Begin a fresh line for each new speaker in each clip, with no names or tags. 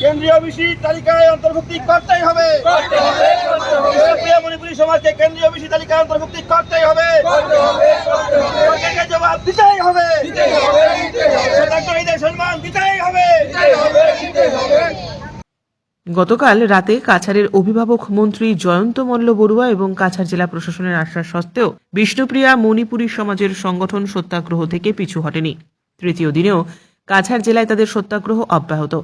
কেন্দ্রীয় ওবিসি তালিকায় অন্তর্ভুক্তি করতেই হবে। মণিপুরী সমাজকে কেন্দ্রীয় ওবিসি তালিকায় অন্তর্ভুক্তি করতেই হবে। সরকারকে জবাব দিতেই হবে। স্বতন্ত্রীদের সম্মান দিতেই হবে।
গতকাল রাতে কাছাড়ের অভিভাবক মন্ত্রী জয়ন্ত মল্ল বড়ুয়া এবং কাছাড় জেলা প্রশাসনের আশ্বাস সত্ত্বেও বিষ্ণুপ্রিয়া মণিপুরী সমাজের সংগঠন সত্যাগ্রহ থেকে পিছু হটেনি। তৃতীয় দিনেও কাছাড় জেলায় তাদের সত্যাগ্রহ অব্যাহত।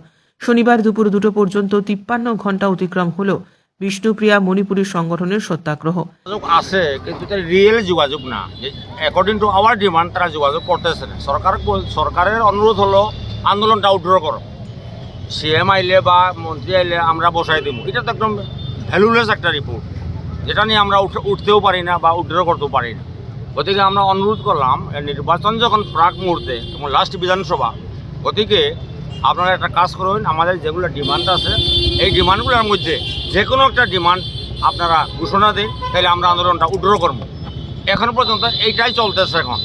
শনিবার দুপুর 2টো পর্যন্ত 53 ঘন্টা অতিক্রম হল বিষ্ণুপ্রিয়া মণিপুরী সংগঠনের সত্যাগ্রহ।
আছে কিন্তু রিয়েল যোগাযোগ না। অ্যাকর্ডিং টু আওয়ার ডিমান্ড তারা যোগাযোগ করতেছে না। সরকারের অনুরোধ হলো আন্দোলনটা উইথড্র করো, সিএম আইলে বা মন্ত্রী আইলে আমরা বসাই দেবো। এটা তো একদম ভ্যালুলেস একটা রিপোর্ট, যেটা নিয়ে আমরা উঠতেও পারি না বা উইথড্র করতেও পারি না। গতিকে আমরা অনুরোধ করলাম, নির্বাচন যখন প্রাক মুহূর্তে এবং লাস্ট বিধানসভা, গতিকে আপনারা একটা কাজ করুন, আমাদের যেগুলো ডিমান্ড আছে এই ডিমান্ডগুলোর মধ্যে যে কোনো একটা ডিমান্ড আপনারা ঘোষণা দিন, তাহলে আমরা আন্দোলনটা উইথড্র করবো। এখন পর্যন্ত এইটাই চলতেছে। এখন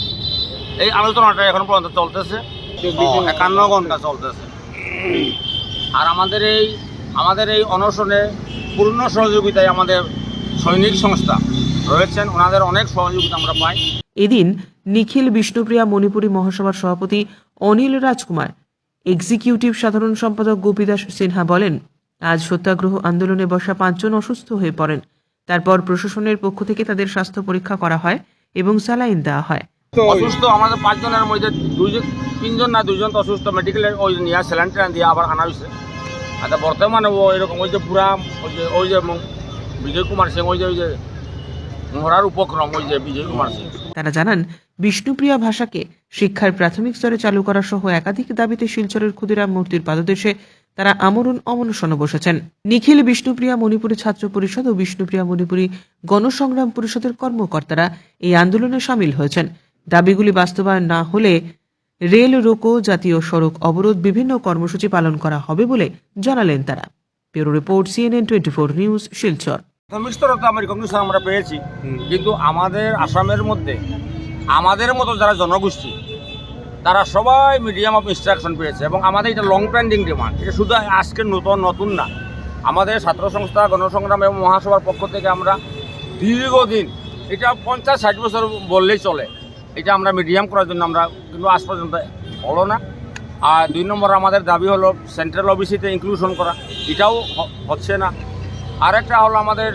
এই আলোচনাটা এখন পর্যন্ত চলতেছে, 51 ঘন্টা চলতেছে। আর আমাদের এই অনশনে পূর্ণ সহযোগিতায় আমাদের সৈনিক সংস্থা রয়েছেন, ওনাদের অনেক সহযোগিতা আমরা পাই।
এদিন নিখিল বিষ্ণুপ্রিয়া মণিপুরী মহাসভার সভাপতি অনিল রাজকুমার, এক্সিকিউটিভ সাধারণ সম্পাদক গোপীদাস সিনহা বলেন, আজ সত্যাগ্রহ আন্দোলনে বসা 5 জন অসুস্থ হয়ে পড়েন। তারপর প্রশাসনের পক্ষ থেকে তাদের স্বাস্থ্য পরীক্ষা করা হয় এবং স্যালাইন দেওয়া হয়।
অসুস্থ আমাদের 5 জনের মধ্যে 3জন না 2জন তো অসুস্থ, মেডিকেলের ওই নিয়ে স্যালাইন দিয়ে আবার আনা হয়েছে। আচ্ছা, বর্তমানে ও এরকম ওই যে পুরা ওই যে বিজয় কুমার সিং, ওই যে মরার উপক্রম, ওই যে বিজয় কুমার সিং।
তারা জানান, বিষ্ণুপ্রিয়া ভাষাকে শিক্ষার প্রাথমিক স্তরে চালু করা সহ একাধিক দাবিতে শিলচরের ক্ষুদিরাম মূর্তির পাদদেশে তারা আমরণ অনশনে বসেছেন। নিখিল বিষ্ণুপ্রিয়া মণিপুরী ছাত্র পরিষদ ও বিষ্ণুপ্রিয়া মণিপুরী গণসংগ্রাম পরিষদের কর্মকর্তারা এই আন্দোলনে সামিল হয়েছেন। দাবিগুলি বাস্তবায়ন না হলে রেল রোকো, জাতীয় সড়ক অবরোধ, বিভিন্ন কর্মসূচি পালন করা হবে বলে জানালেন তারা। Bureau report, CNN 24 news, Silchar.
প্রাথমিক স্তরে তো আমরা রিকগনিশন আমরা পেয়েছি, কিন্তু আমাদের আসামের মধ্যে আমাদের মতো যারা জনগোষ্ঠী তারা সবাই মিডিয়াম অফ ইনস্ট্রাকশন পেয়েছে, এবং আমাদের এটা লং পেন্ডিং ডিমান্ড। এটা শুধু আজকে নতুন না, আমাদের ছাত্র সংস্থা গণসংগ্রাম এবং মহাসভার পক্ষ থেকে আমরা দীর্ঘদিন, এটা 50-60 বছর বললেই চলে, এটা আমরা মিডিয়াম করার জন্য আমরা কিন্তু আজ পর্যন্ত হলো না। আর 2 নম্বর আমাদের দাবি হলো সেন্ট্রাল ওবিসিতে ইনক্লুশন করা, এটাও হচ্ছে না। আরেকটা হলো আমাদের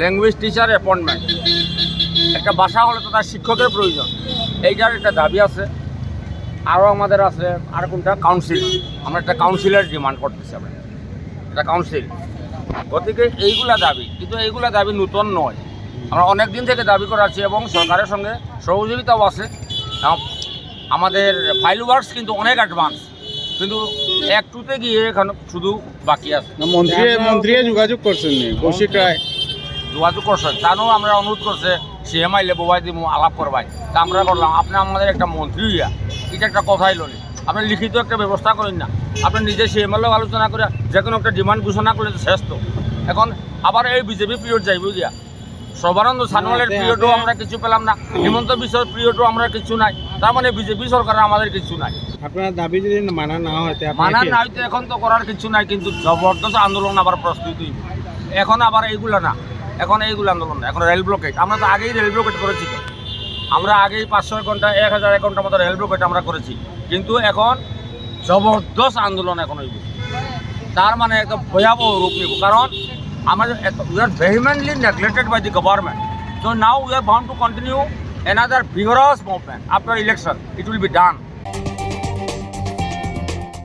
ল্যাঙ্গুয়েজ টিচার অ্যাপয়েন্টমেন্ট, একটা ভাষা হলে তো তার শিক্ষকের প্রয়োজন, এইটার একটা দাবি আছে। আরও আমাদের আছে আর কোনটা, কাউন্সিল, আমরা একটা কাউন্সিলের ডিমান্ড করতেছি, আমরা একটা কাউন্সিল। গতিকে এইগুলা দাবি, কিন্তু এইগুলা দাবি নতুন নয়, আমরা অনেক দিন থেকে দাবি করাচ্ছি এবং সরকারের সঙ্গে সহযোগিতাও আছে। আমাদের ফাইল ওয়ার্কস কিন্তু অনেক অ্যাডভান্স, কিন্তু একটুতে গিয়ে এখানে শুধু বাকি আছে।
মন্ত্রী যোগাযোগ করছেন, কৌশিক রায়
যোগাযোগ করছেন, তারও আমরা অনুরোধ করছে সিএম আইলে বোবাই দিব আলাপ করবাই, তা আমরা করলাম। আপনি আমাদের একটা মন্ত্রী হইয়া এটা একটা কথাই লনি, আপনি লিখিত একটা ব্যবস্থা করেন না, আপনি নিজে সিএম এর আলোচনা করে যে কোনো একটা ডিমান্ড ঘোষণা করলে শেষ তো। এখন আবার এই বিজেপি পিরিয়ড যাইব গিয়া, সর্বানন্দ সানোয়ালের পিরিয়ডও আমরা কিছু পেলাম না, হিমন্ত বিশ্বের পিরিয়ডও আমরা কিছু নাই, তার মানে বিজেপি সরকারের আমাদের কিছু নাই।
আপনার দাবি যদি মানা না হয়,
মানা না হইতে এখন তো করার কিছু নাই, কিন্তু জবরদস্ত আন্দোলন আবার প্রস্তুতি। এখন আবার এইগুলা না, এখন এইগুলো আন্দোলন না, এখন রেল ব্লকেট। আমরা তো আগেই রেল ব্লকেট করেছি, তো আমরা আগেই 500 ঘন্টা 1000 ঘন্টার মতো রেল ব্লকেট আমরা করেছি, কিন্তু এখন জবরদস্ত আন্দোলন এখন হইব। তার মানে একটা ভয়াবহ রূপ নিব, কারণ আমাদের we are vehemently neglected by the government. So now we are bound to continue another vigorous movement after election. It will be done.